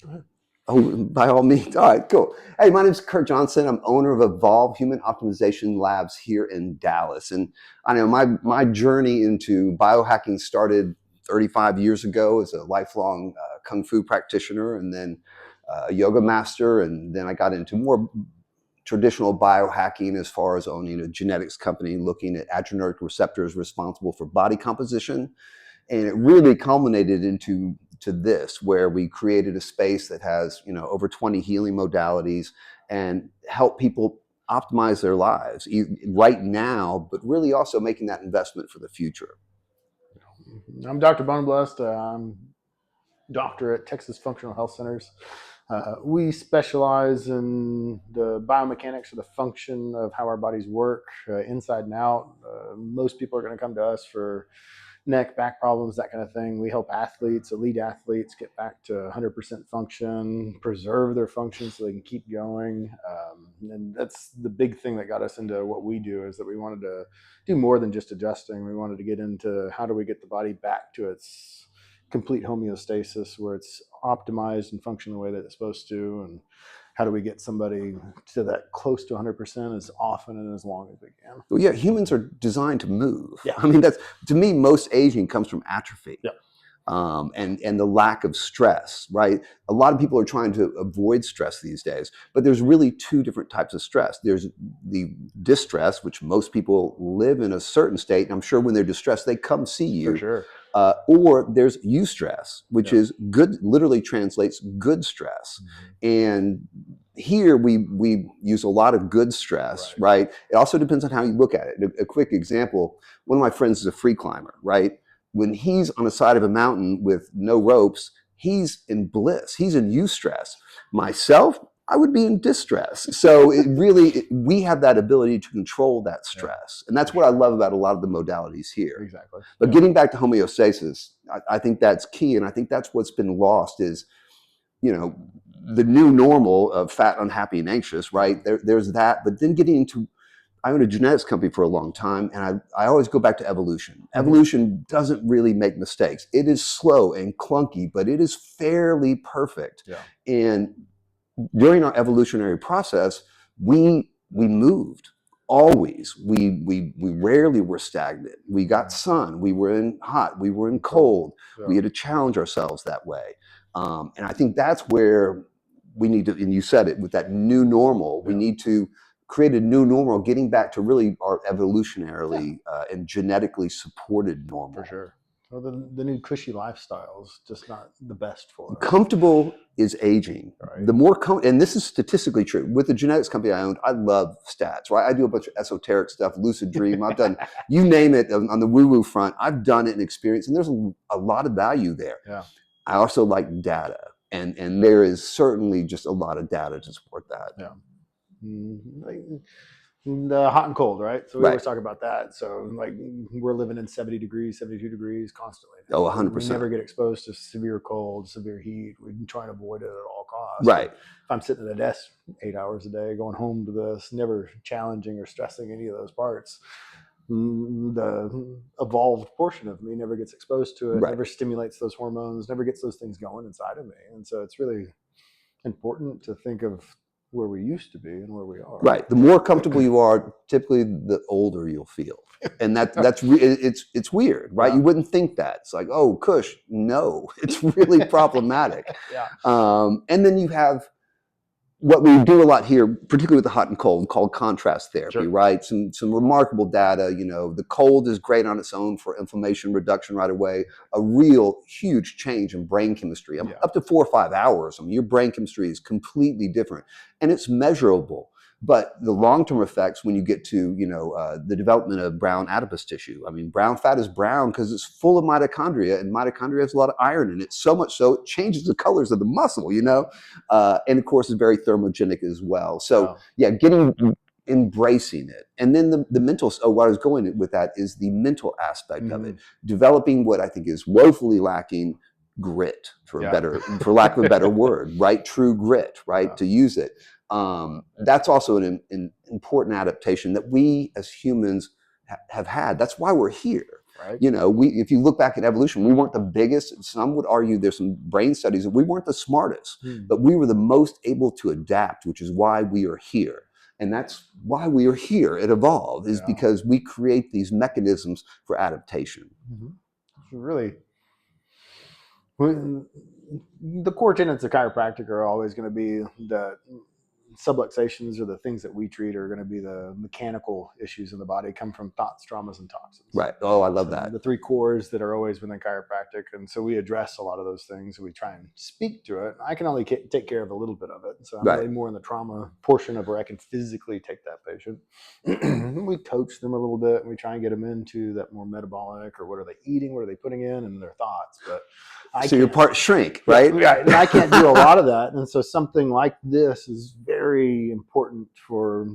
Go ahead. Oh, by all means. All right, cool. Hey, my name is Kurt Johnson. I'm owner of Evolve Human Optimization Labs here in Dallas. And I know my journey into biohacking started 35 years ago as a lifelong Kung Fu practitioner and then a yoga master. And then I got into more traditional biohacking as far as owning a genetics company looking at adrenergic receptors responsible for body composition. And it really culminated into this, where we created a space that has over 20 healing modalities and help people optimize their lives right now, but really also making that investment for the future. I'm Dr. Bohnenblust. I'm doctor at Texas Functional Health Centers. We specialize in the biomechanics or the function of how our bodies work inside and out. Most people are going to come to us for neck, back problems, that kind of thing. We help athletes, elite athletes, get back to 100% function, preserve their function so they can keep going. And that's the big thing that got us into what we do, is that we wanted to do more than just adjusting. We wanted to get into how do we get the body back to its complete homeostasis, where it's optimized and function the way that it's supposed to, and how do we get somebody to that close to 100% as often and as long as we can. Well, yeah, humans are designed to move. Yeah. I mean, that's, to me, most aging comes from atrophy. Yeah. And the lack of stress, right? A lot of people are trying to avoid stress these days, but there's really two different types of stress. There's the distress, which most people live in a certain state, and I'm sure when they're distressed, they come see you. For sure. Or there's eustress, which is good, literally translates good stress. And here we use a lot of good stress, right? It also depends on how you look at it. A quick example, one of my friends is a free climber, right? When he's on the side of a mountain with no ropes, he's in bliss. He's in eustress. Myself, I would be in distress. So we have that ability to control that stress. And that's what I love about a lot of the modalities here. Exactly. But getting back to homeostasis, I think that's key. And I think that's what's been lost is, the new normal of fat, unhappy, and anxious, right? There's that. But then getting into, I owned a genetics company for a long time, and I always go back to evolution. Evolution doesn't really make mistakes. It is slow and clunky, but it is fairly perfect. Yeah. And during our evolutionary process, we moved always. We rarely were stagnant. We got sun. We were in hot. We were in cold. Yeah. We had to challenge ourselves that way. And I think that's where we need to, and you said it, with that new normal, we need to create a new normal, getting back to really our evolutionarily and genetically supported normal. For sure. Well, the new cushy lifestyle is just not the best for us. Comfortable is aging. Right. The more and this is statistically true. With the genetics company I owned, I love stats, right? I do a bunch of esoteric stuff, lucid dream. I've done, you name it, on the woo-woo front. I've done it and experienced, and there's a lot of value there. Yeah. I also like data, and there is certainly just a lot of data to support that. Yeah. Like the hot and cold, right? So we always talk about that. So like we're living in 70 degrees, 72 degrees constantly. Oh, 100%. We never get exposed to severe cold, severe heat. We can try and avoid it at all costs. Right. If I'm sitting at a desk 8 hours a day, going home to this, never challenging or stressing any of those parts, the evolved portion of me never gets exposed to it, never stimulates those hormones, never gets those things going inside of me. And so it's really important to think of where we used to be and where we are. Right. The more comfortable you are, typically the older you'll feel. And it's weird, right? You wouldn't think that. It's like, oh, cush. No, it's really problematic. And then you have what we do a lot here, particularly with the hot and cold, called contrast therapy, right? Some remarkable data. The cold is great on its own for inflammation reduction right away. A real huge change in brain chemistry, up to 4 or 5 hours. I mean, your brain chemistry is completely different, and it's measurable. But the long-term effects, when you get to the development of brown adipose tissue. I mean, brown fat is brown because it's full of mitochondria, and mitochondria has a lot of iron in it. So much so it changes the colors of the muscle. And of course, it's very thermogenic as well. So embracing it, and then the mental. Oh, what I was going with that is the mental aspect of it. Developing what I think is woefully lacking. Grit, for lack of a better word, right? True grit, right? To use it. That's also an important adaptation that we as humans have had. That's why we're here. Right. You know, if you look back at evolution, we weren't the biggest. Some would argue there's some brain studies that we weren't the smartest, but we were the most able to adapt, which is why we are here. And that's why we are here. It evolved is because we create these mechanisms for adaptation. Really, the core tenets of chiropractic are always going to be the subluxations, or the things that we treat are going to be the mechanical issues in the body, come from thoughts, traumas, and toxins. Right. Oh, I love that. The three cores that are always within chiropractic. And so we address a lot of those things, and we try and speak to it. I can only take care of a little bit of it. So I'm really more in the trauma portion of where I can physically take that patient. We coach them a little bit, and we try and get them into that more metabolic, or what are they eating, what are they putting in, and their thoughts. But so your part shrink, right? Yeah, and I can't do a lot of that. And so something like this is very important for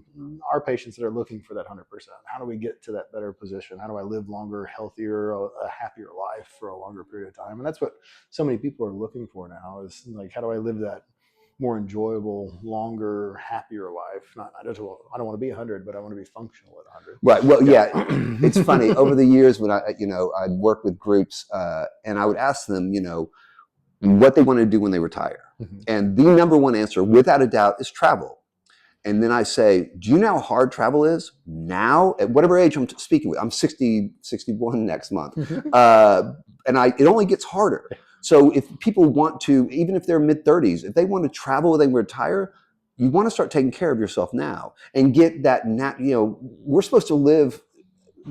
our patients that are looking for that 100%. How do we get to that better position? How do I live longer, healthier, a happier life for a longer period of time? And that's what so many people are looking for now, is like, how do I live that more enjoyable, longer, happier life? I don't want to be 100, but I want to be functional at 100. Right. Well, yeah. It's funny. Over the years, when I'd work with groups, and I would ask them, what they want to do when they retire. And the number one answer, without a doubt, is travel. And then I say, do you know how hard travel is now? At whatever age I'm speaking with, I'm 60, 61 next month. And it only gets harder. So if people want to, even if they're mid-30s, if they want to travel when they retire, you want to start taking care of yourself now and get that, we're supposed to live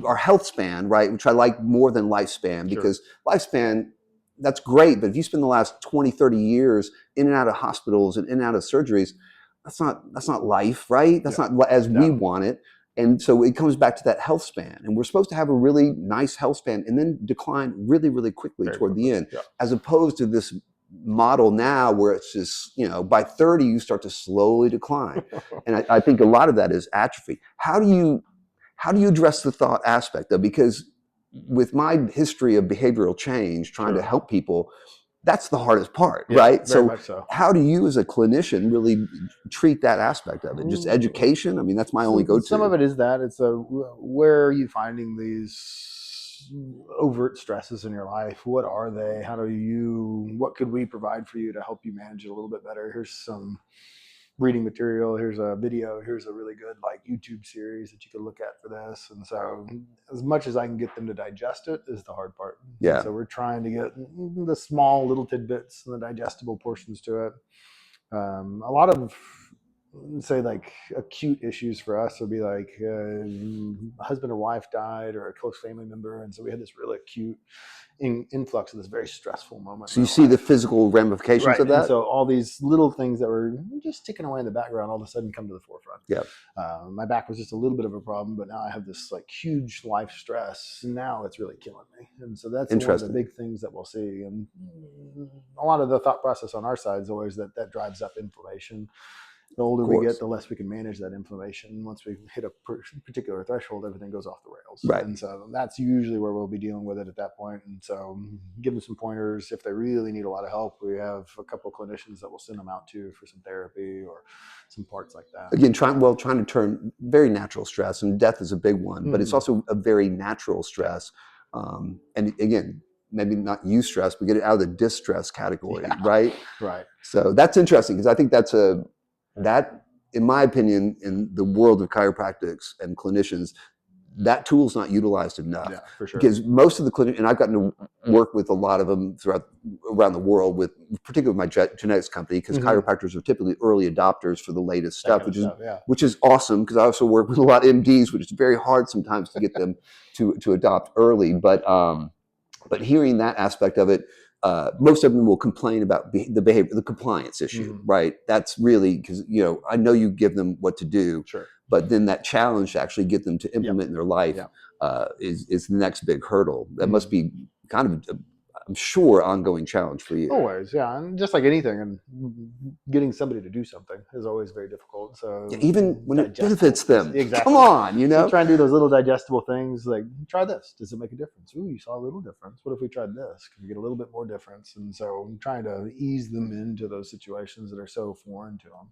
our health span, right? Which I like more than lifespan, because lifespan, that's great. But if you spend the last 20, 30 years in and out of hospitals and in and out of surgeries, that's not life, right? That's not as we want it. And so it comes back to that health span. And we're supposed to have a really nice health span and then decline really, really quickly toward the end, as opposed to this model now where it's just, by 30, you start to slowly decline. And I think a lot of that is atrophy. How do you address the thought aspect, though? Because with my history of behavioral change, trying to help people, that's the hardest part, right? Very much so. How do you as a clinician really treat that aspect of it? Just education? I mean, that's my only go-to. Some of it is that. It's where are you finding these overt stresses in your life? What are they? What could we provide for you to help you manage it a little bit better? Here's some reading material, here's a video, here's a really good YouTube series that you can look at for this. And so as much as I can get them to digest it is the hard part. Yeah. And so we're trying to get the small little tidbits and the digestible portions to it. A lot of, say, acute issues for us would be a husband or wife died, or a close family member. And so we had this really acute influx of this very stressful moment. So you see the physical ramifications of that? And so all these little things that were just ticking away in the background all of a sudden come to the forefront. Yeah. My back was just a little bit of a problem, but now I have this huge life stress, and now it's really killing me. And so that's one of the big things that we'll see. And a lot of the thought process on our side is always that drives up inflammation. The older we get, the less we can manage that inflammation. Once we hit a particular threshold, everything goes off the rails. Right. And so that's usually where we'll be dealing with it at that point. And so give them some pointers. If they really need a lot of help, we have a couple of clinicians that we'll send them out to for some therapy or some parts like that. Again, trying to turn very natural stress, and death is a big one, but it's also a very natural stress. And again, maybe not eustress, but get it out of the distress category, right? Right. So that's interesting, because I think that, in my opinion, in the world of chiropractics and clinicians, that tool's not utilized enough. Yeah, for sure. Because most of the clinicians, and I've gotten to work with a lot of them around the world, particularly with my genetics company, because chiropractors are typically early adopters for the latest stuff, which is awesome, because I also work with a lot of MDs, which is very hard sometimes to get them to adopt early. But hearing that aspect of it, most of them will complain about the behavior, the compliance issue, right? That's really because, I know you give them what to do, but then that challenge to actually get them to implement in their life is the next big hurdle. That must be kind of, I'm sure, ongoing challenge for you. Always, yeah. And just like anything, and getting somebody to do something is always very difficult. So even when it benefits them, come on, So try and do those little digestible things, like try this. Does it make a difference? Ooh, you saw a little difference. What if we tried this? Can we get a little bit more difference? And so I'm trying to ease them into those situations that are so foreign to them.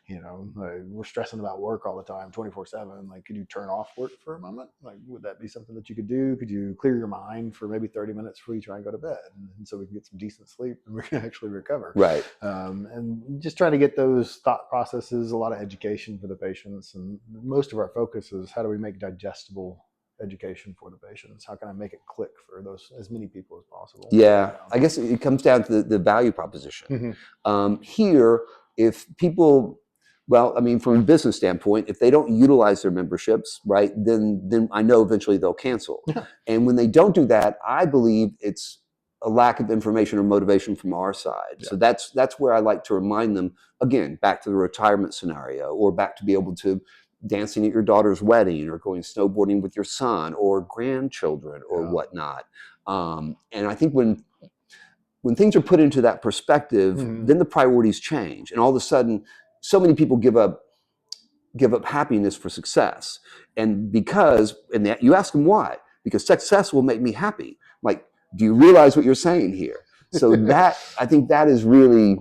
Like, we're stressing about work all the time, 24/7. Like, could you turn off work for a moment? Like, would that be something that you could do? Could you clear your mind for maybe 30 minutes before you try and go to bed, and so we can get some decent sleep and we can actually recover? Right. And just trying to get those thought processes, a lot of education for the patients, and most of our focus is how do we make digestible education for the patients? How can I make it click for as many people as possible? Yeah, I guess it comes down to the value proposition. Here, if people, well, I mean, from a business standpoint, if they don't utilize their memberships, right, then I know eventually they'll cancel. And when they don't do that, I believe it's a lack of information or motivation from our side. So that's where I like to remind them, again, back to the retirement scenario, or back to be able to dancing at your daughter's wedding, or going snowboarding with your son or grandchildren or whatnot. And I think when things are put into that perspective, then the priorities change, and all of a sudden, so many people give up happiness for success, and that you ask them why, because success will make me happy. Like, do you realize what you're saying here? So that I think that is really.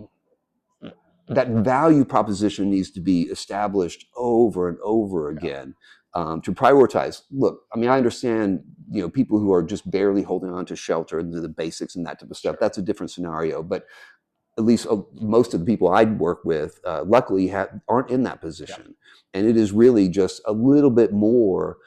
That value proposition needs to be established over and over again to prioritize. Look, I mean, I understand, people who are just barely holding on to shelter and the basics and that type of stuff. That's a different scenario. But at least most of the people I work with, luckily, aren't in that position. And it is really just a little bit more,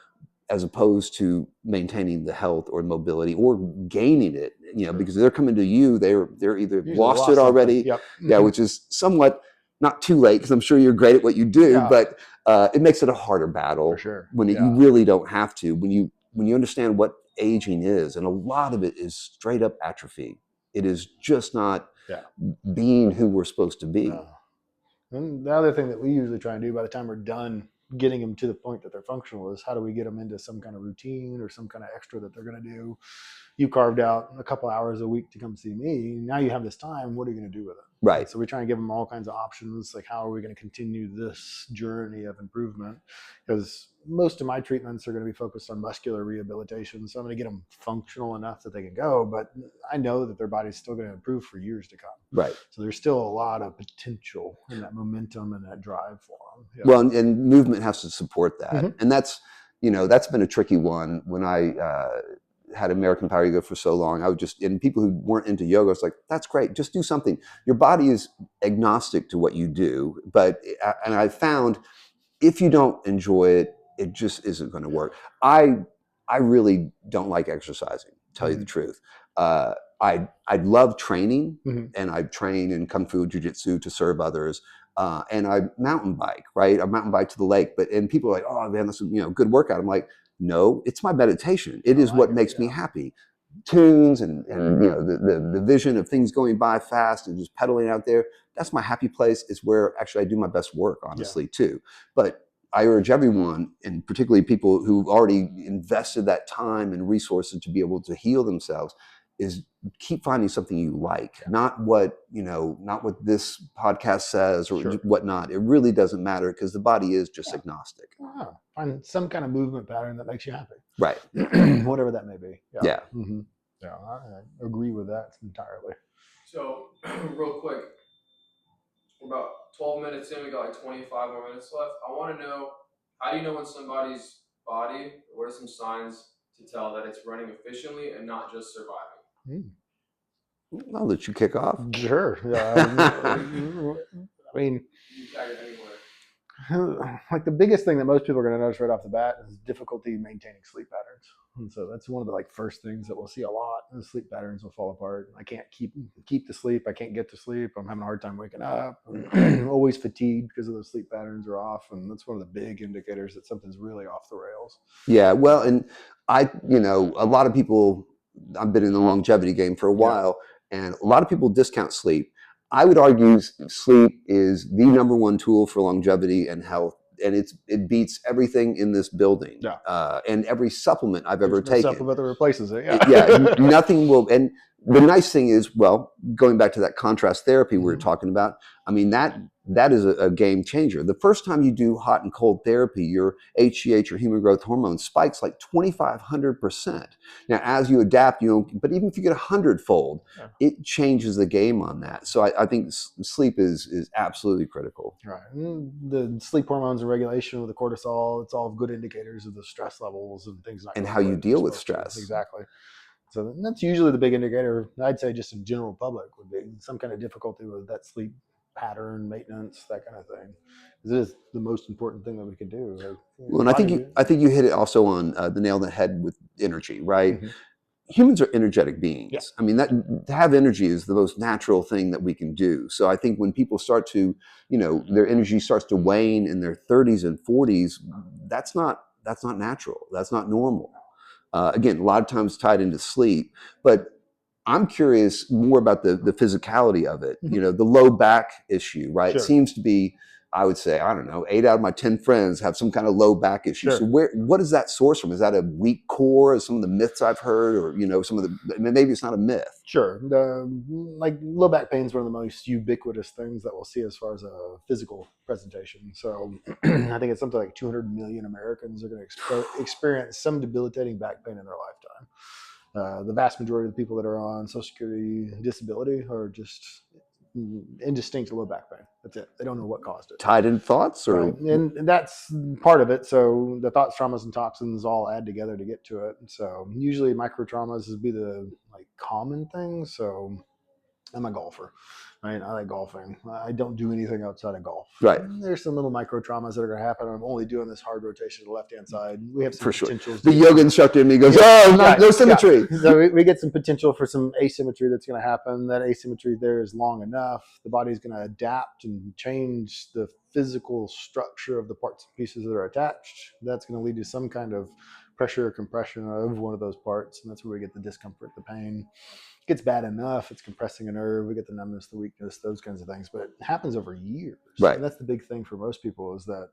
as opposed to maintaining the health or mobility or gaining it, because they're coming to you, they're either lost it already, which is somewhat not too late, because I'm sure you're great at what you do, but it makes it a harder battle when you really don't have to. When you understand what aging is, and a lot of it is straight up atrophy. It is just not being who we're supposed to be. And the other thing that we usually try and do by the time we're done getting them to the point that they're functional is how do we get them into some kind of routine or some kind of extra that they're going to do. You carved out a couple hours a week to come see me. Now you have this time. What are you going to do with it? Right. And so we try and give them all kinds of options. Like, how are we going to continue this journey of improvement? Because most of my treatments are going to be focused on muscular rehabilitation. So I'm going to get them functional enough that they can go, but I know that their body's still going to improve for years to come. Right. So there's still a lot of potential in that momentum and that drive for them. Well, and movement has to support that. And that's been a tricky one. When I had American Power Yoga for so long, I would and people who weren't into yoga, I was like, that's great, just do something. Your body is agnostic to what you do, and I found if you don't enjoy it, it just isn't going to work. I really don't like exercising, to tell you the truth. I love training, and I train in Kung Fu, Jiu-Jitsu to serve others. And I mountain bike, right? I mountain bike to the lake, and people are like, oh man, that's good workout. I'm like, no, it's my meditation. It is what makes me happy. Tunes and the vision of things going by fast and just pedaling out there. That's my happy place. It's where actually I do my best work, honestly, too. But I urge everyone, and particularly people who've already invested that time and resources to be able to heal themselves, is keep finding something you like, not what this podcast says or whatnot. It really doesn't matter, because the body is just agnostic. Find some kind of movement pattern that makes you happy. Right. Whatever that may be. Yeah. Yeah, I agree with that entirely. So, real quick, we're about 12 minutes in. We got like 25 more minutes left. I want to know, how do you know when somebody's body, what are some signs to tell that it's running efficiently and not just surviving? I'll let you kick off. Sure. I mean, like, the biggest thing that most people are going to notice right off the bat is difficulty maintaining sleep patterns. And so that's one of the first things that we'll see a lot. The sleep patterns will fall apart. I can't keep the sleep. I can't get to sleep. I'm having a hard time waking up. I'm always fatigued because of those sleep patterns are off. And that's one of the big indicators that something's really off the rails. Yeah. Well, and a lot of people, I've been in the longevity game for a while, and a lot of people discount sleep. I would argue sleep is the number one tool for longevity and health, and it beats everything in this building. And every supplement I've ever taken. Supplement that replaces it. Nothing will. And The nice thing is, well, going back to that contrast therapy we were Mhm. talking about, I mean, that is a game changer. The first time you do hot and cold therapy, your HGH, your human growth hormone, spikes like 2,500%. Now, as you adapt, but even if you get 100-fold, Yeah. it changes the game on that. So I think sleep is absolutely critical. Right. And the sleep hormones and regulation of the cortisol, it's all good indicators of the stress levels and things not And going how the way you that they're deal with supposed to. stress. Exactly. So that's usually the big indicator, I'd say, just in general public, would be some kind of difficulty with that sleep pattern, maintenance, that kind of thing. Because it is the most important thing that we can do. Well, Your and body. I think you hit it also on the nail on the head with energy, right? Mhm. Humans are energetic Yeah. beings. I mean, that to have energy is the most natural thing that we can do. So I think when people start to, their energy starts to wane in their 30s and 40s, that's not natural. That's not normal. Again, a lot of times tied into sleep, but I'm curious more about the physicality of it. Mhm. The low back issue, right? It Sure. seems to be, I would say, I don't know, 8 out of my 10 friends have some kind of low back issue. So Sure. what is that source from? Is that a weak core? Is some of the myths I've heard, or some of maybe it's not a myth. Sure. Like low back pain is one of the most ubiquitous things that we'll see as far as a physical presentation. So I think it's something like 200 million Americans are going to experience some debilitating back pain in their lifetime. The vast majority of the people that are on Social Security disability are just indistinct low back pain. That's it. They don't know what caused it. Tied in thoughts, Right. or And that's part of it. So the thoughts, traumas, and toxins all add together to get to it. So usually micro traumas would be the common thing. So I'm a golfer, right? I like golfing. I don't do anything outside of golf. right? There's some little micro traumas that are going to happen. I'm only doing this hard rotation to the left hand side. We have some For sure. potentials. The yoga instructor in me goes, no symmetry. Yeah. So we get some potential for some asymmetry that's going to happen. That asymmetry there is long enough. The body's going to adapt and change the physical structure of the parts and pieces that are attached. That's going to lead to some kind of pressure or compression of one of those parts. And that's where we get the discomfort, the pain. It gets bad enough, it's compressing a nerve, we get the numbness, the weakness, those kinds of things. But it happens over years. Right. And that's the big thing for most people is that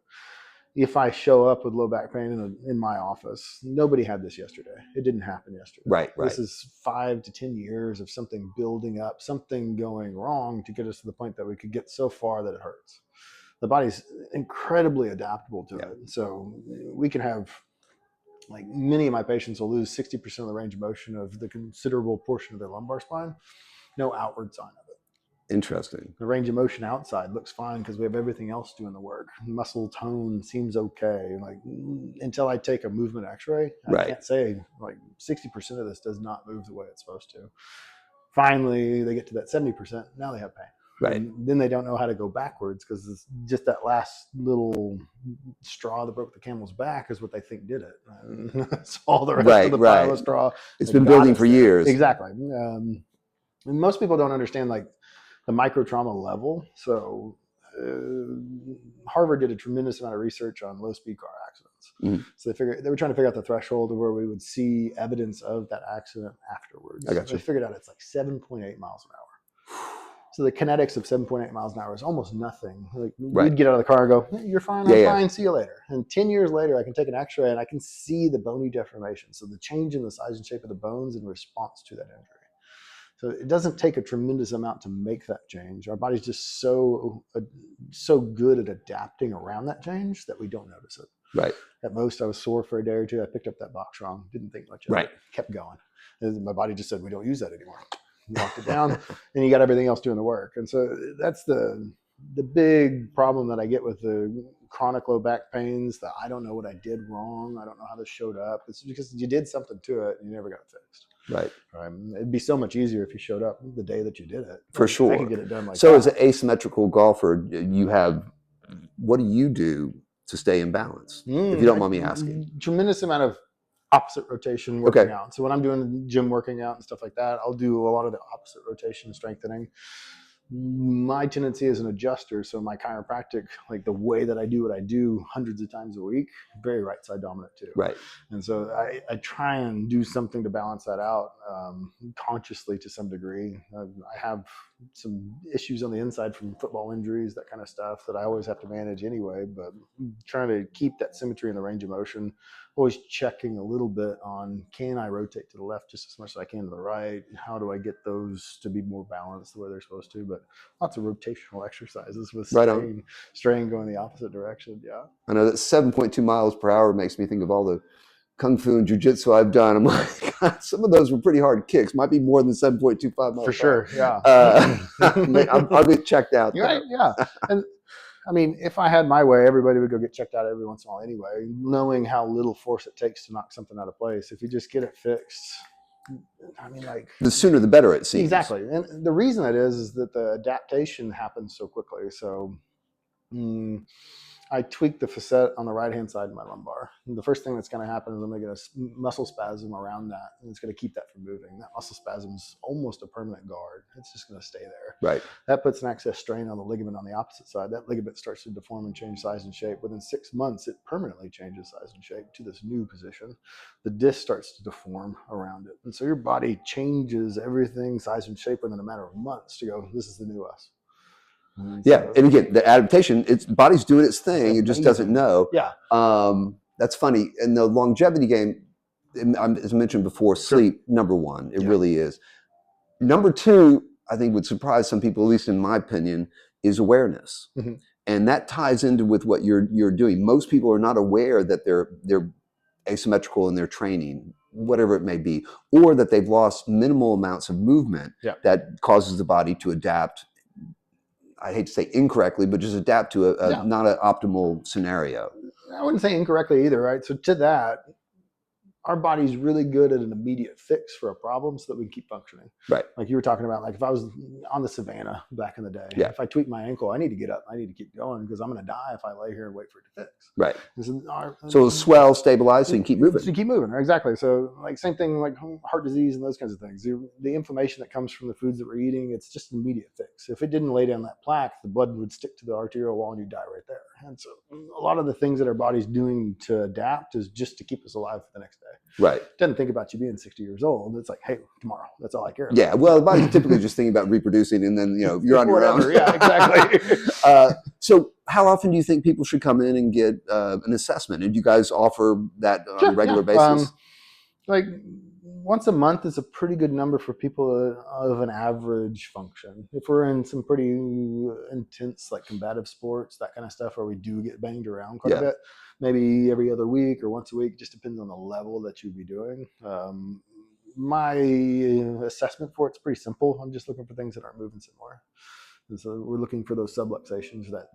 if I show up with low back pain in my office, nobody had this yesterday. It didn't happen yesterday. Right. This is 5 to 10 years of something building up, something going wrong to get us to the point that we could get so far that it hurts. The body's incredibly adaptable to it. So we can have, like, many of my patients will lose 60% of the range of motion of the considerable portion of their lumbar spine. No outward sign of it. Interesting. The range of motion outside looks fine because we have everything else doing the work. Muscle tone seems okay. Like, until I take a movement X-ray, I can't say, like, 60% of this does not move the way it's supposed to. Finally, they get to that 70%. Now they have pain. Right. And then they don't know how to go backwards because it's just that last little straw that broke the camel's back is what they think did it. That's all the rest of the pile of straw. It's been building for years. Exactly. And most people don't understand, like, the micro trauma level. So Harvard did a tremendous amount of research on low speed car accidents. Mm-hmm. So they were trying to figure out the threshold of where we would see evidence of that accident afterwards. I got you. They figured out it's like 7.8 miles an hour. So the kinetics of 7.8 miles an hour is almost nothing. Like, we'd get out of the car and go, hey, you're fine, I'm fine, see you later. And 10 years later, I can take an X-ray and I can see the bony deformation. So the change in the size and shape of the bones in response to that injury. So it doesn't take a tremendous amount to make that change. Our body's just so good at adapting around that change that we don't notice it. Right. At most, I was sore for a day or two. I picked up that box wrong, didn't think much of it, kept going. And my body just said, we don't use that anymore. Locked it down, and you got everything else doing the work. And so that's the big problem that I get with the chronic low back pains, that I don't know what I did wrong. I don't know how this showed up. It's because you did something to it and you never got it fixed. Right. It'd be so much easier if you showed up the day that you did it. For sure. I could get it done like so that. As an asymmetrical golfer, what do you do to stay in balance? If you don't mind me asking. Tremendous amount of opposite rotation working out. So when I'm doing gym working out and stuff like that, I'll do a lot of the opposite rotation strengthening. My tendency is an adjuster, so my chiropractic, like the way that I do what I do hundreds of times a week, very right side dominant too. Right. And so I try and do something to balance that out consciously to some degree. I have some issues on the inside from football injuries, that kind of stuff that I always have to manage anyway. But trying to keep that symmetry and the range of motion, always checking a little bit on, can I rotate to the left just as much as I can to the right? How do I get those to be more balanced the way they're supposed to? But lots of rotational exercises with strain going the opposite direction. Yeah. I know that 7.2 miles per hour makes me think of all the Kung Fu and Jiu-Jitsu I've done. I'm like, God, some of those were pretty hard kicks. Might be more than 7.25 miles for sure. Yeah. I'll get checked out. Right. Yeah. And I mean, if I had my way, everybody would go get checked out every once in a while anyway, knowing how little force it takes to knock something out of place. If you just get it fixed, I mean, like, the sooner the better, it seems. Exactly. And the reason that is that the adaptation happens so quickly. So I tweak the facet on the right-hand side of my lumbar. And the first thing that's going to happen is I'm going to get a muscle spasm around that, and it's going to keep that from moving. That muscle spasm is almost a permanent guard. It's just going to stay there. Right. That puts an excess strain on the ligament on the opposite side. That ligament starts to deform and change size and shape. Within 6 months, it permanently changes size and shape to this new position. The disc starts to deform around it. And so your body changes everything, size and shape, within a matter of months to go, this is the new us. Yeah, and again, the adaptation, its body's doing its thing. It just doesn't know. Yeah. That's funny. In the longevity game, as I mentioned before, sleep, number one. It really is. Number two, I think would surprise some people, at least in my opinion, is awareness. And that ties into with what you're doing. Most people are not aware that they're asymmetrical in their training, whatever it may be, or that they've lost minimal amounts of movement that causes the body to adapt. I hate to say incorrectly, but just adapt to a not an optimal scenario. I wouldn't say incorrectly either, right? So to that, our body's really good at an immediate fix for a problem so that we can keep functioning. Right. Like you were talking about, like if I was on the savannah back in the day, if I tweak my ankle, I need to get up. I need to keep going because I'm going to die if I lay here and wait for it to fix. Right. So it'll swell, stabilize, and keep moving. So keep moving. Exactly. So like same thing like heart disease and those kinds of things. The inflammation that comes from the foods that we're eating, it's just an immediate fix. If it didn't lay down that plaque, the blood would stick to the arterial wall and you die right there. And so a lot of the things that our body's doing to adapt is just to keep us alive for the next day. Right. It doesn't think about you being 60 years old. It's like, hey, tomorrow. That's all I care about. Yeah. Well, the body's typically just thinking about reproducing, and then you're on your own. Yeah, exactly. So, how often do you think people should come in and get an assessment? And do you guys offer that on a regular basis? Like once a month is a pretty good number for people of an average function. If we're in some pretty intense, like combative sports, that kind of stuff, where we do get banged around quite a bit, maybe every other week or once a week, just depends on the level that you'd be doing. My assessment for it's pretty simple. I'm just looking for things that aren't moving somewhere. And so we're looking for those subluxations, that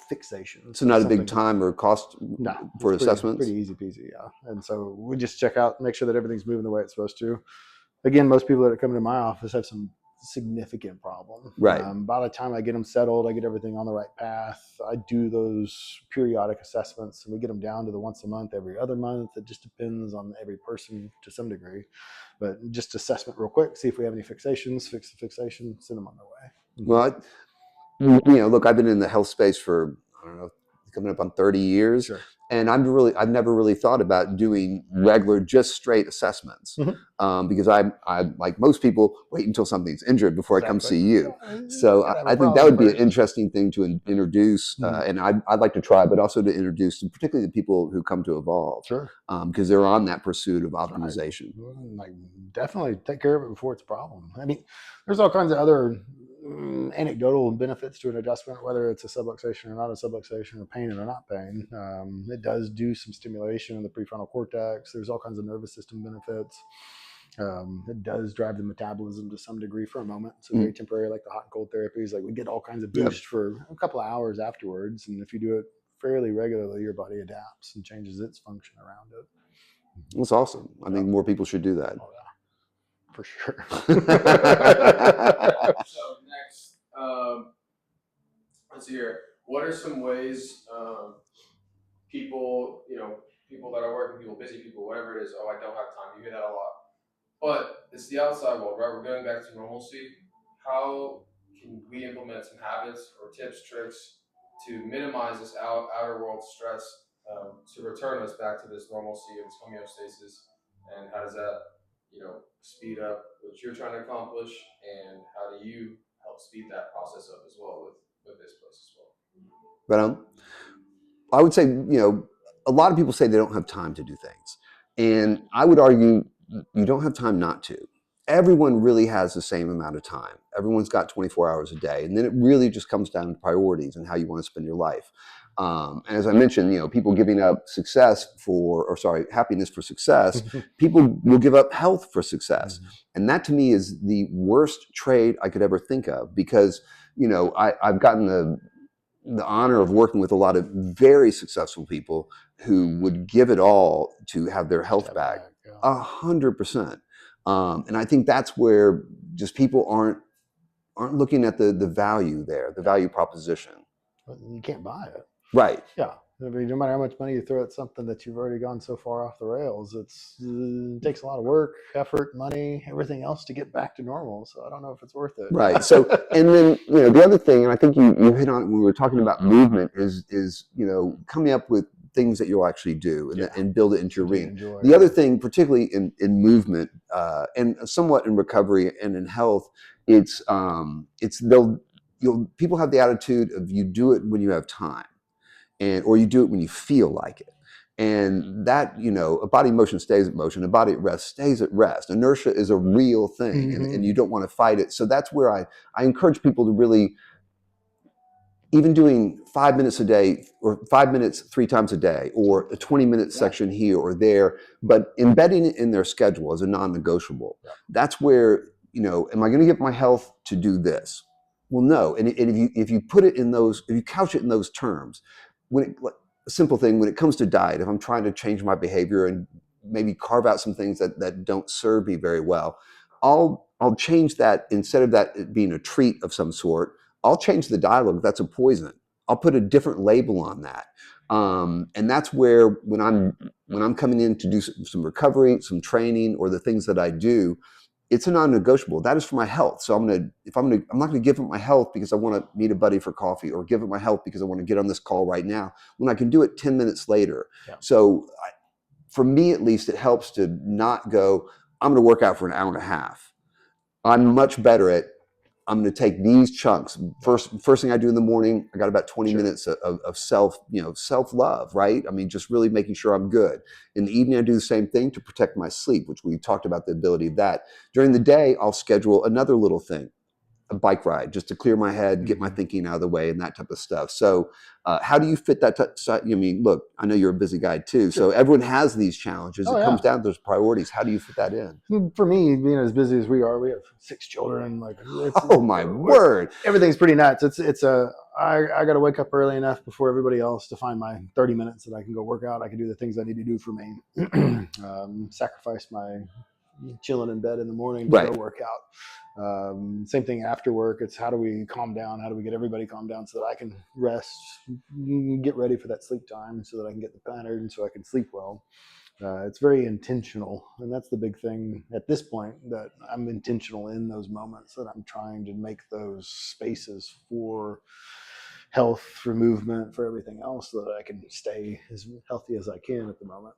fixation. So not a big time or cost for assessments? Pretty easy peasy, yeah. And so we just check out, make sure that everything's moving the way it's supposed to. Again, most people that are coming to my office have some significant problem. Right. By the time I get them settled, I get everything on the right path. I do those periodic assessments, and we get them down to the once a month, every other month. It just depends on every person to some degree. But just assessment real quick, see if we have any fixations, fix the fixation, send them on their way. Well, look, I've been in the health space for, I don't know, coming up on 30 years. Sure. And I've never really thought about doing regular, just straight assessments, because I, like most people, wait until something's injured before I come see you. So I think that would be an interesting thing to introduce, and I'd like to try, but also to introduce, particularly the people who come to Evolve, because they're on that pursuit of optimization. Like definitely take care of it before it's a problem. I mean, there's all kinds of other anecdotal benefits to an adjustment, whether it's a subluxation or not a subluxation, or pain or not pain. It does do some stimulation in the prefrontal cortex. There's all kinds of nervous system benefits. It does drive the metabolism to some degree for a moment. It's very temporary, like the hot and cold therapies. Like we get all kinds of boost for a couple of hours afterwards. And if you do it fairly regularly, your body adapts and changes its function around it. That's awesome. I think more people should do that. Oh, yeah. For sure. So next, let's see here. What are some ways people that are working, busy people, whatever it is, I don't have time. You hear that a lot. But it's the outside world, right? We're going back to normalcy. How can we implement some habits or tips, tricks to minimize this outer world stress to return us back to this normalcy of this homeostasis? And how does that speed up what you're trying to accomplish, and how do you help speed that process up as well with this place as well. But I would say, a lot of people say they don't have time to do things. And I would argue you don't have time not to. Everyone really has the same amount of time. Everyone's got 24 hours a day. And then it really just comes down to priorities and how you want to spend your life. And as I mentioned, people giving up happiness for success, people will give up health for success. And that to me is the worst trade I could ever think of, because, I've gotten the honor of working with a lot of very successful people who would give it all to have their health back. 100%. And I think that's where just people aren't looking at the value there, the value proposition. You can't buy it. Right. Yeah. I mean, no matter how much money you throw at something that you've already gone so far off the rails, it takes a lot of work, effort, money, everything else to get back to normal. So I don't know if it's worth it. Right. So, and then, the other thing, and I think you hit on it when we were talking about movement, is coming up with things that you'll actually do and build it into your routine. The other thing, particularly in movement and somewhat in recovery and in health, people have the attitude of you do it when you have time, or you do it when you feel like it. And that, a body in motion stays at motion, a body at rest stays at rest. Inertia is a real thing, and you don't want to fight it. So that's where I encourage people to really, even doing 5 minutes a day or 5 minutes 3 times a day, or a 20-minute section here or there, but embedding it in their schedule as a non-negotiable. That's where, am I going to give my health to do this? Well, no. And if you put it in those, if you couch it in those terms, a simple thing, when it comes to diet, if I'm trying to change my behavior and maybe carve out some things that don't serve me very well, I'll change that. Instead of that being a treat of some sort, I'll change the dialogue. That's a poison. I'll put a different label on that. And that's where, when I'm coming in to do some recovery, some training, or the things that I do, it's a non-negotiable. That is for my health. So I'm not going to give up my health because I want to meet a buddy for coffee, or give up my health because I want to get on this call right now, when I can do it 10 minutes later. Yeah. So for me, at least, it helps to not go, I'm going to work out for an hour and a half. I'm much better at, I'm going to take these chunks. First thing I do in the morning, I got about 20 minutes of self-love, right? I mean, just really making sure I'm good. In the evening, I do the same thing to protect my sleep, which we talked about the ability of that. During the day, I'll schedule another little thing, a bike ride, just to clear my head, get my thinking out of the way, and that type of stuff. So how do you fit that? Look, I know you're a busy guy too, so everyone has these challenges. It comes down to those priorities. How do you fit that in? For me, being as busy as we are, we have 6 children. Oh my word! Everything's pretty nuts. I got to wake up early enough before everybody else to find my 30 minutes that I can go work out. I can do the things I need to do for me. Sacrifice my chilling in bed in the morning to go work out. Same thing after work. It's how do we calm down? How do we get everybody calmed down so that I can rest, get ready for that sleep time, so that I can get the pattern, so I can sleep well. It's very intentional, and that's the big thing at this point, that I'm intentional in those moments, that I'm trying to make those spaces for health, for movement, for everything else, so that I can stay as healthy as I can at the moment.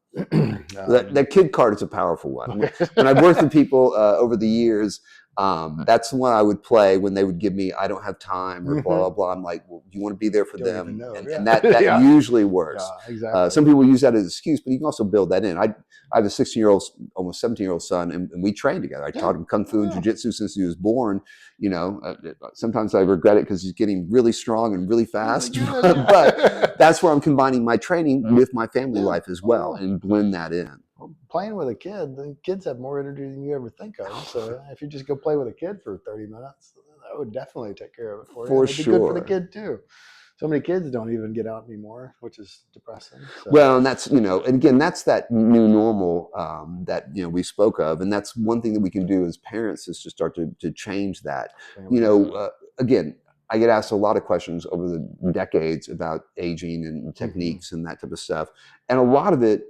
That kid card is a powerful one. When I've worked with people over the years, that's the one I would play when they would give me, I don't have time, or blah, blah, blah. I'm like, well, you want to be there for them. And that usually works. Yeah, exactly. Some people use that as an excuse, but you can also build that in. I have a 16-year-old, almost 17-year-old son, and we train together. I taught him Kung Fu and Jiu-Jitsu since he was born. Sometimes I regret it because he's getting really strong and really fast, but that's where I'm combining my training with my family life as well, and blend that in. Playing with a kid, the kids have more energy than you ever think of. So if you just go play with a kid for 30 minutes, that would definitely take care of it for you. For It'd be good for the kid too. So many kids don't even get out anymore, which is depressing. So. Well, and that's, and again, that's that new normal that, we spoke of. And that's one thing that we can do as parents, is to start to change that. Again, I get asked a lot of questions over the decades about aging and techniques and that type of stuff. And a lot of it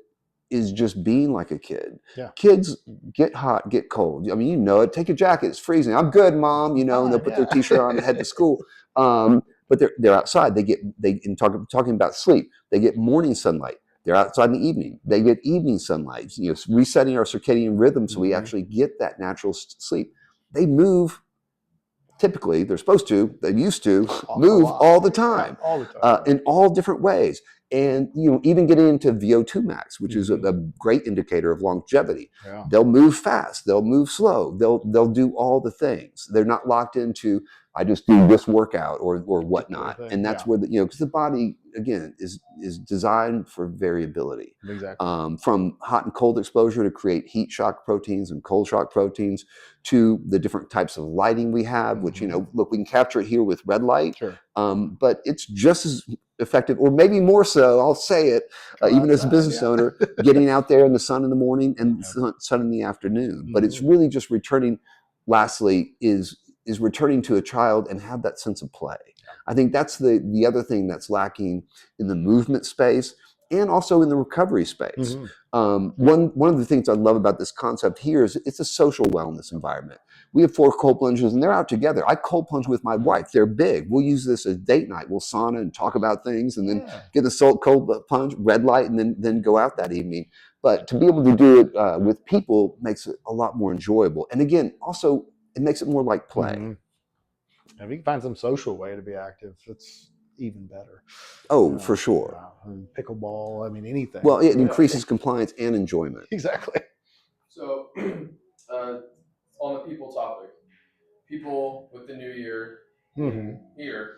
is just being like a kid. Yeah. Kids get hot, get cold. I mean, take a jacket, it's freezing. I'm good, Mom, and they'll put their t-shirt on and head to school. But they're outside. Talking about sleep, they get morning sunlight. They're outside in the evening. They get evening sunlight. resetting our circadian rhythm so we actually get that natural sleep. They move typically, they're supposed to, they used to A move lot. all the time, all the time. in all different ways. And even getting into VO2 max, which is a great indicator of longevity. Yeah. They'll move fast, they'll move slow, they'll do all the things. They're not locked into, I just do this workout or whatnot. And that's where because the body again is designed for variability. Exactly. From hot and cold exposure to create heat shock proteins and cold shock proteins, to the different types of lighting we have, which look, we can capture it here with red light. Sure. But it's just as effective, or maybe more so, I'll say it, even as a business owner, getting out there in the sun in the morning and the sun in the afternoon. But it's really just returning, lastly, is returning to a child and have that sense of play. I think that's the other thing that's lacking in the movement space and also in the recovery space. One of the things I love about this concept here is it's a social wellness environment. We have 4 cold plunges and they're out together. I cold plunge with my wife. They're big. We'll use this as date night. We'll sauna and talk about things and then get the cold plunge, red light, and then go out that evening. But to be able to do it with people makes it a lot more enjoyable. And again, also, it makes it more like play. If you can find some social way to be active, it's even better. Oh, for sure. Pickleball, I mean, anything. Well, it increases compliance and enjoyment. Exactly. So, on the people topic, people with the new year here,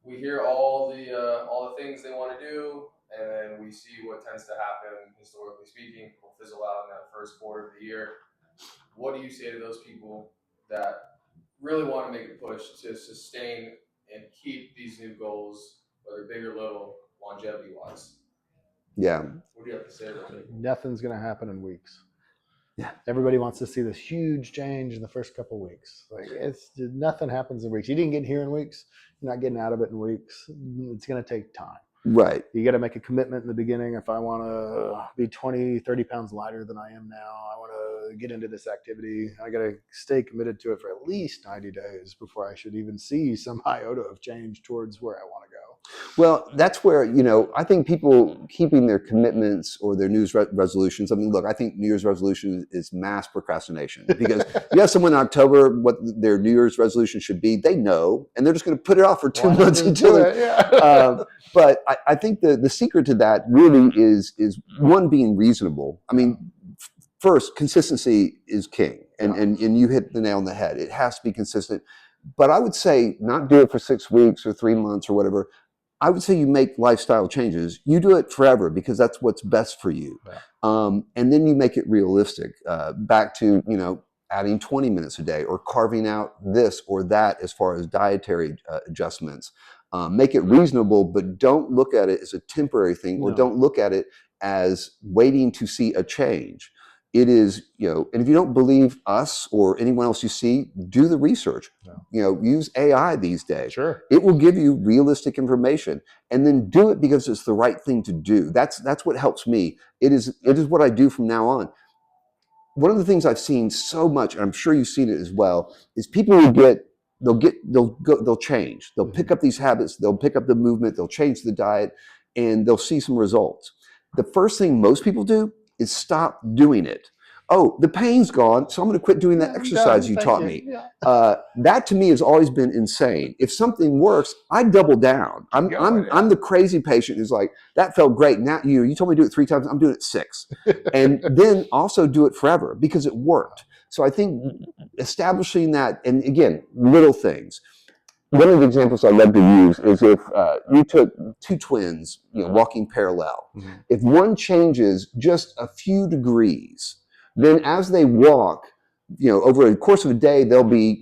we hear all the things they want to do, and then we see what tends to happen historically speaking. People fizzle out in that first quarter of the year. What do you say to those people that really want to make a push to sustain and keep these new goals, whether big or little, longevity-wise? Yeah. What do you have to say about that? Nothing's going to happen in weeks. Yeah. Everybody wants to see this huge change in the first couple of weeks. Like nothing happens in weeks. You didn't get here in weeks. You're not getting out of it in weeks. It's going to take time. Right. You got to make a commitment in the beginning. If I want to be 20, 30 pounds lighter than I am now, I want to get into this activity. I got to stay committed to it for at least 90 days before I should even see some iota of change towards where I want to go. Well, that's where, I think people keeping their commitments or their New Year's resolutions. I mean, look, I think New Year's resolution is mass procrastination, because you have someone in October, what their New Year's resolution should be, they know, and they're just going to put it off for 2 months until it. But I think the secret to that really is one, being reasonable. I mean, first, consistency is king, and you hit the nail on the head. It has to be consistent. But I would say not do it for 6 weeks or 3 months or whatever. I would say you make lifestyle changes. You do it forever because that's what's best for you. And then you make it realistic. Back to, adding 20 minutes a day or carving out this or that as far as dietary adjustments. Make it reasonable, but don't look at it as a temporary thing, or don't look at it as waiting to see a change. It is, and if you don't believe us or anyone else you see, do the research. Use AI these days. Sure. It will give you realistic information, and then do it because it's the right thing to do. That's what helps me. It is what I do from now on. One of the things I've seen so much, and I'm sure you've seen it as well, is people will they'll change. They'll pick up these habits. They'll pick up the movement. They'll change the diet, and they'll see some results. The first thing most people do is stop doing it. Oh, the pain's gone, so I'm going to quit doing that exercise you taught me. That to me has always been insane. If something works, I double down. I'm the crazy patient who's like, that felt great. Now you told me to do it 3 times. I'm doing it 6, and then also do it forever because it worked. So I think establishing that, and again, little things. One of the examples I love to use is if you took 2 twins, walking parallel. If one changes just a few degrees, then as they walk, over the course of a day, they'll be,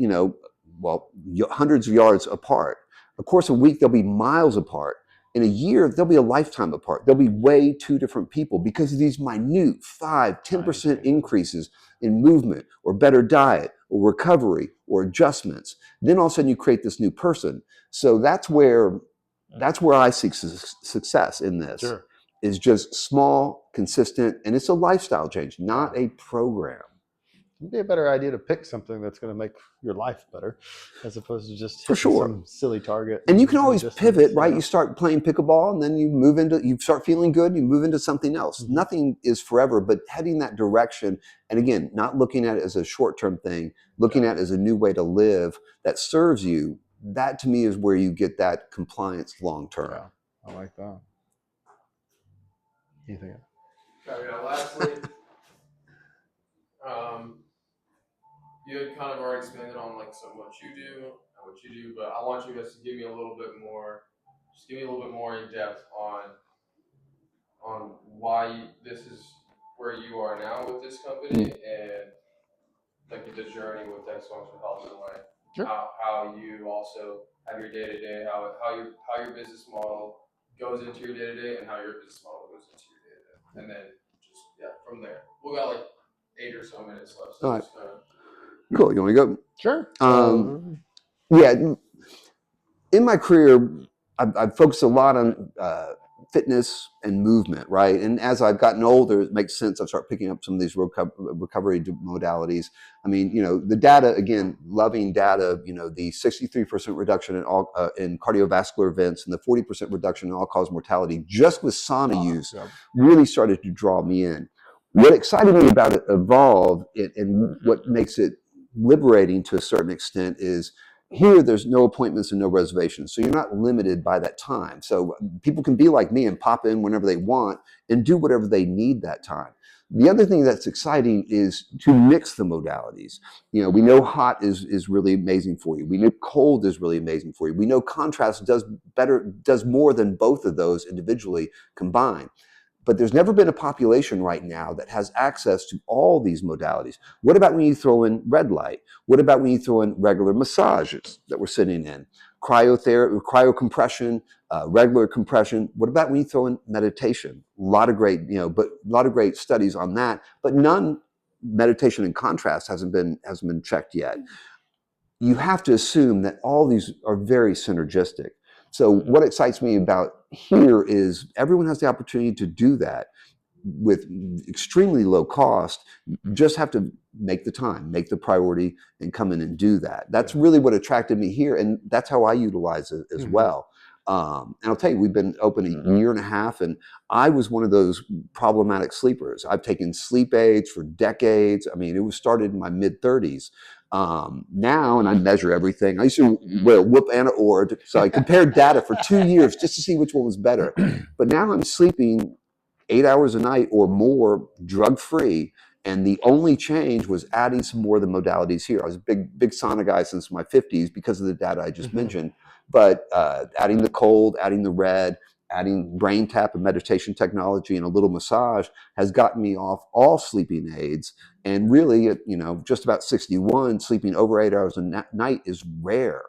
hundreds of yards apart. Of course, a week, they'll be miles apart. In a year, they'll be a lifetime apart. They'll be way 2 different people because of these minute 5, 10% increases in movement or better diet or recovery or adjustments. Then all of a sudden you create this new person. So that's where I seek success in this. Sure. Is just small, consistent, and it's a lifestyle change, not a program. it'd be a better idea to pick something that's going to make your life better, as opposed to just For hitting sure. some silly target. And you can always distance, pivot, right? yeah. You start playing pickleball, and then you start feeling good, you move into something else. Mm-hmm. Nothing is forever, but heading that direction. And again, not looking at it as a short-term thing, looking at it as a new way to live that serves you. That to me is where you get that compliance long-term. Yeah, I like that. Anything else? Okay, lastly, you had kind of already expanded on like so what you do and what you do, but I want you guys to give me a little bit more, just give me a little bit more in depth on why this is where you are now with this company and like the journey with Texas Functional Health in a way. Sure. How you also have your day to day, how your business model goes into your day to day, and how your business model goes into your day to day, and then just from there. We got like 8 or so minutes left. So all right. just kind of... Cool. You want to go? Sure. Yeah. In my career, I've focused a lot on fitness and movement, right? And as I've gotten older, it makes sense. I've started picking up some of these recovery modalities. I mean, the data, again, loving data, the 63% reduction in cardiovascular events and the 40% reduction in all-cause mortality just with sauna use really started to draw me in. What excited me about it, Evolve, and what makes it liberating to a certain extent is here, there's no appointments and no reservations. So you're not limited by that time. So people can be like me and pop in whenever they want and do whatever they need that time. The other thing that's exciting is to mix the modalities. We know hot is really amazing for you. We know cold is really amazing for you. We know contrast does more than both of those individually combined. But there's never been a population right now that has access to all these modalities. What about when you throw in red light? What about when you throw in regular massages that we're sitting in? Cryotherapy, cryocompression, regular compression. What about when you throw in meditation? A lot of great studies on that, but none meditation in contrast hasn't been checked yet. You have to assume that all these are very synergistic. So what excites me about here is everyone has the opportunity to do that with extremely low cost. You just have to make the time, make the priority, and come in and do that. That's really what attracted me here, and that's how I utilize it as well. And I'll tell you, we've been open a year and a half, and I was one of those problematic sleepers. I've taken sleep aids for decades. I mean, it was started in my mid-30s. Now, and I measure everything. I used to wear a Whoop and an Ord, so I compared data for 2 years just to see which one was better. But now I'm sleeping 8 hours a night or more, drug-free. And the only change was adding some more of the modalities here. I was a big sauna guy since my 50s because of the data I just mentioned. But adding the cold, adding the red, adding brain tap and meditation technology and a little massage has gotten me off all sleeping aids. And really, just about 61, sleeping over 8 hours a night is rare.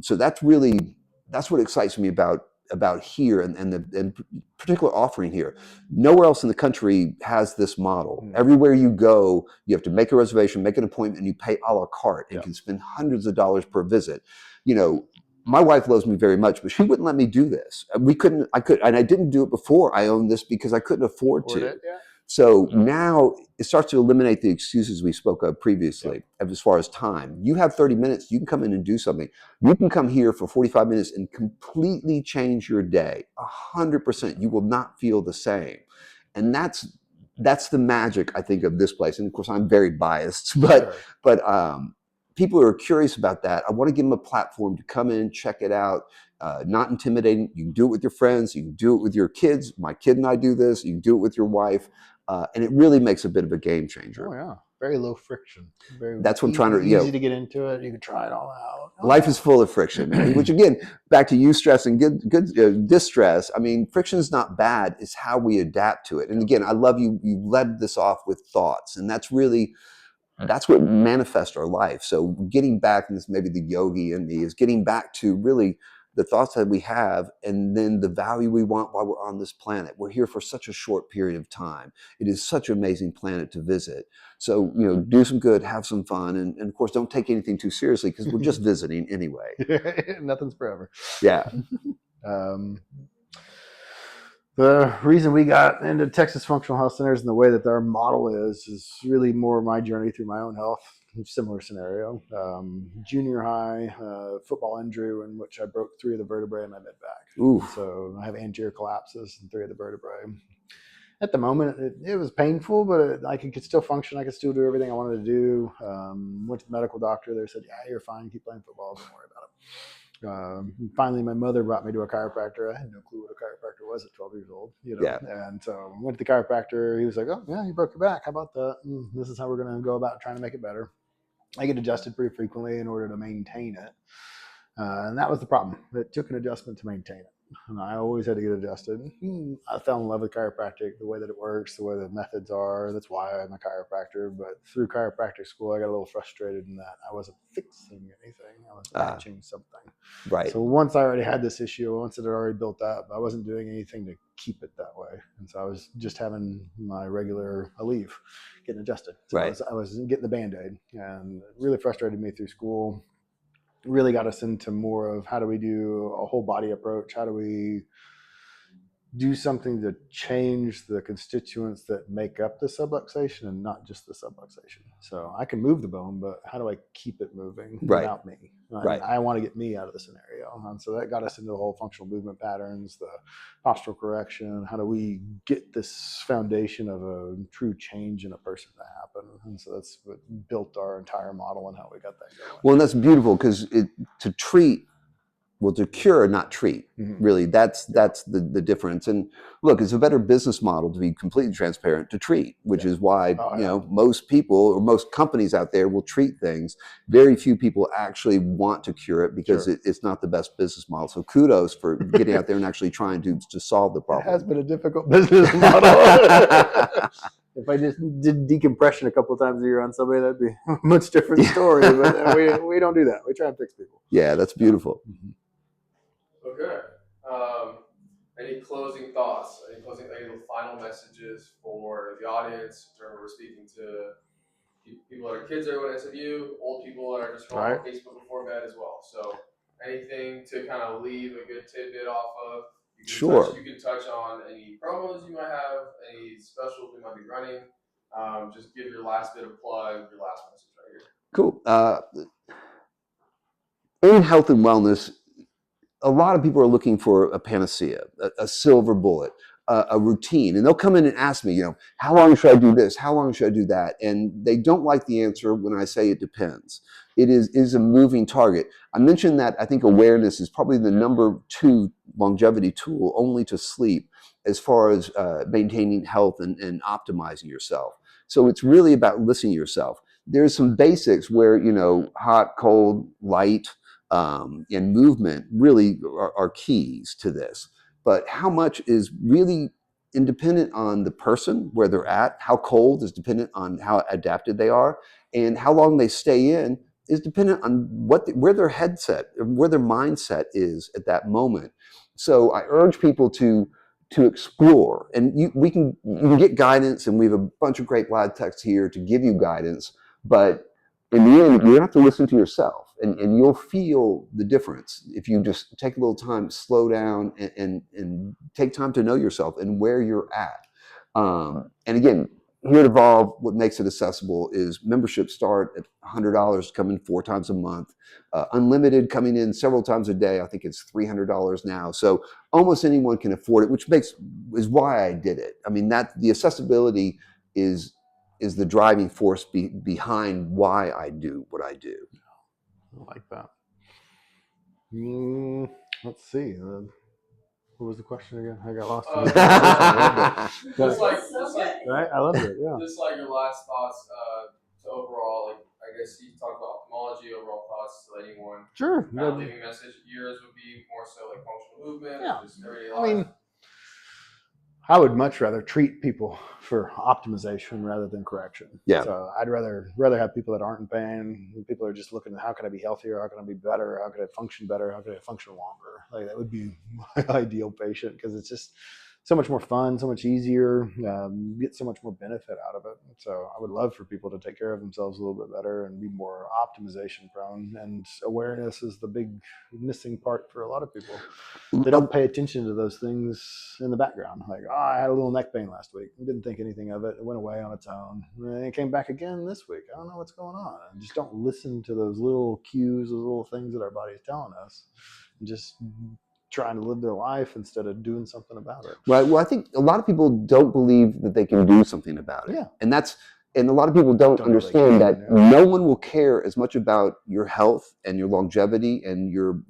So that's what excites me about here and the particular offering here. Nowhere else in the country has this model. Everywhere you go, you have to make a reservation, make an appointment, and you pay a la carte and can spend hundreds of dollars per visit. My wife loves me very much, but she wouldn't let me do this. And I didn't do it before I owned this because I couldn't afford to. So now it starts to eliminate the excuses we spoke of previously as far as time. You have 30 minutes, you can come in and do something. You can come here for 45 minutes and completely change your day. 100%. You will not feel the same. And that's the magic, I think, of this place. And of course, I'm very biased, but people who are curious about that, I want to give them a platform to come in, check it out. Not intimidating. You can do it with your friends. You can do it with your kids. My kid and I do this. You can do it with your wife. And it really makes a bit of a game changer. Oh, yeah. Very low friction. That's what I'm trying to... Easy to get into it. You can try it all out. Life is full of friction, which again, back to eustress and good distress. I mean, friction is not bad. It's how we adapt to it. And again, I love you led this off with thoughts. And that's what manifests our life. So getting back, and this maybe the yogi in me, is getting back to really the thoughts that we have and then the value we want while we're on this planet. We're here for such a short period of time. It is such an amazing planet to visit. So, do some good, have some fun, and of course, don't take anything too seriously because we're just visiting anyway. Nothing's forever. Yeah. The reason we got into Texas Functional Health Centers and the way that our model is really more my journey through my own health. Similar scenario. Junior high football injury in which I broke 3 of the vertebrae in my mid back. So I have anterior collapses in 3 of the vertebrae. At the moment, it was painful, but I could still function. I could still do everything I wanted to do. Went to the medical doctor. They said, "Yeah, you're fine. Keep playing football. Don't worry about it." Finally, my mother brought me to a chiropractor. I had no clue what a chiropractor was at 12 years old, Yeah. And so I went to the chiropractor. He was like, "Oh, yeah, you broke your back. How about that? This is how we're going to go about trying to make it better." I get adjusted pretty frequently in order to maintain it. And that was the problem. It took an adjustment to maintain it. And I always had to get adjusted. I fell in love with chiropractic, the way that it works, the way the methods are. That's why I'm a chiropractor. But through chiropractic school, I got a little frustrated in that I wasn't fixing anything. I was patching something. Right. So once I already had this issue, once it had already built up, I wasn't doing anything to keep it that way. And so I was just having my regular Aleve getting adjusted. So right. I was getting the Band-Aid, and it really frustrated me through school. Really got us into more of how do we do a whole body approach? How do we do something to change the constituents that make up the subluxation and not just the subluxation? So I can move the bone, but how do I keep it moving without me? I want to get me out of the scenario. And so that got us into the whole functional movement patterns, the postural correction. How do we get this foundation of a true change in a person to happen? And so that's what built our entire model and how we got that going. Well, and that's beautiful because to treat, well, to cure, not treat. Really, that's the difference. And look, it's a better business model to be completely transparent to treat, which is why most people or most companies out there will treat things. Very few people actually want to cure it because it's not the best business model. So kudos for getting out there and actually trying to solve the problem. It has been a difficult business model. If I just did decompression a couple of times a year on somebody, that'd be a much different story. But we don't do that. We try and fix people. Yeah, that's beautiful. Okay. Any closing thoughts? Any final messages for the audience? We're speaking to people that are kids that are going to SMU, old people that are just scrolling on Facebook before bed as well. So anything to kind of leave a good tidbit off of? You can touch on any promos you might have, any specials we might be running. Just give your last bit of plug, your last message right here. Cool. In health and wellness, a lot of people are looking for a panacea, a silver bullet, a routine. And they'll come in and ask me, how long should I do this? How long should I do that? And they don't like the answer when I say it depends. It is a moving target. I mentioned that I think awareness is probably the number 2 longevity tool, only to sleep, as far as maintaining health and optimizing yourself. So it's really about listening to yourself. There's some basics where, hot, cold, light, and movement really are keys to this. But how much is really independent on the person, where they're at. How cold is dependent on how adapted they are, and how long they stay in is dependent on where their headset, where their mindset is at that moment. So I urge people to explore, and you can get guidance, and we have a bunch of great blog texts here to give you guidance. But in the end, you have to listen to yourself, and you'll feel the difference if you just take a little time, slow down, and take time to know yourself and where you're at. And again, here at Evolve, what makes it accessible is memberships start at $100, coming 4 times a month. Unlimited, coming in several times a day. I think it's $300 now. So almost anyone can afford it, which is why I did it. I mean, that the accessibility is the driving force behind why I do what I do. I like that. Let's see. What was the question again? I got lost. Right? I loved it. Yeah. Just like your last thoughts to overall, I guess you talked about ophthalmology, overall thoughts to anyone. Sure. Leaving message. Yours would be more so like functional movement, just everyday life. I mean, I would much rather treat people for optimization rather than correction. Yeah. So I'd rather have people that aren't in pain. People are just looking at how can I be healthier, how can I be better, how can I function better, how can I function longer. Like that would be my ideal patient, because it's just so much more fun, so much easier, get so much more benefit out of it. So I would love for people to take care of themselves a little bit better and be more optimization prone. And awareness is the big missing part for a lot of people. They don't pay attention to those things in the background. Like, oh, I had a little neck pain last week. I didn't think anything of it. It went away on its own. And it came back again this week. I don't know what's going on. And just don't listen to those little cues, those little things that our body's telling us. And just trying to live their life instead of doing something about it. Right. Well, I think a lot of people don't believe that they can do something about it. Yeah. And a lot of people don't understand that no one will care as much about your health and your longevity and your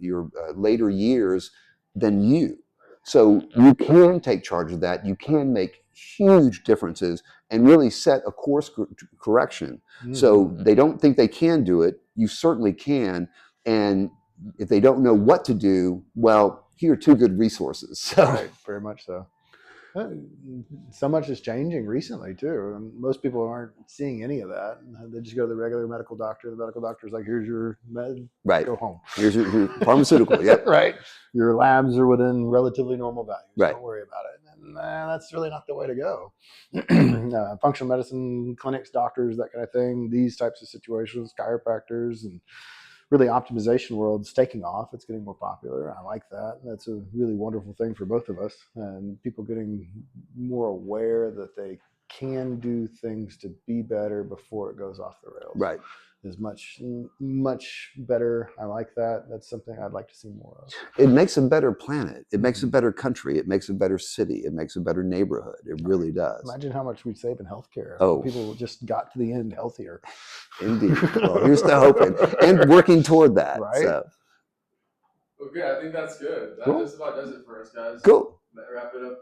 later years than you. So you can take charge of that. You can make huge differences and really set a course correction. Mm-hmm. So they don't think they can do it. You certainly can. And if they don't know what to do, well, here are two good resources. So. Right, very much so. So much is changing recently too, and most people aren't seeing any of that. They just go to the regular medical doctor. The medical doctor's like, "Here's your med, right. Go home. Here's your pharmaceutical, yep, right. Your labs are within relatively normal values. Right. Don't worry about it." And that's really not the way to go. Functional medicine clinics, doctors, that kind of thing. These types of situations, chiropractors, and really optimization world's taking off. It's getting more popular. I like that. That's a really wonderful thing for both of us, and people getting more aware that they can do things to be better before it goes off the rails. Right. Is much better. I like that. That's something I'd like to see more of. It makes a better planet. It makes a better country. It makes a better city. It makes a better neighborhood. It really does. Imagine how much we'd save in healthcare. Oh, people just got to the end healthier. Indeed. Well, here's to hoping and working toward that. Right. So. Okay, I think that's good. That just about does it for us, guys. Cool. Wrap it up.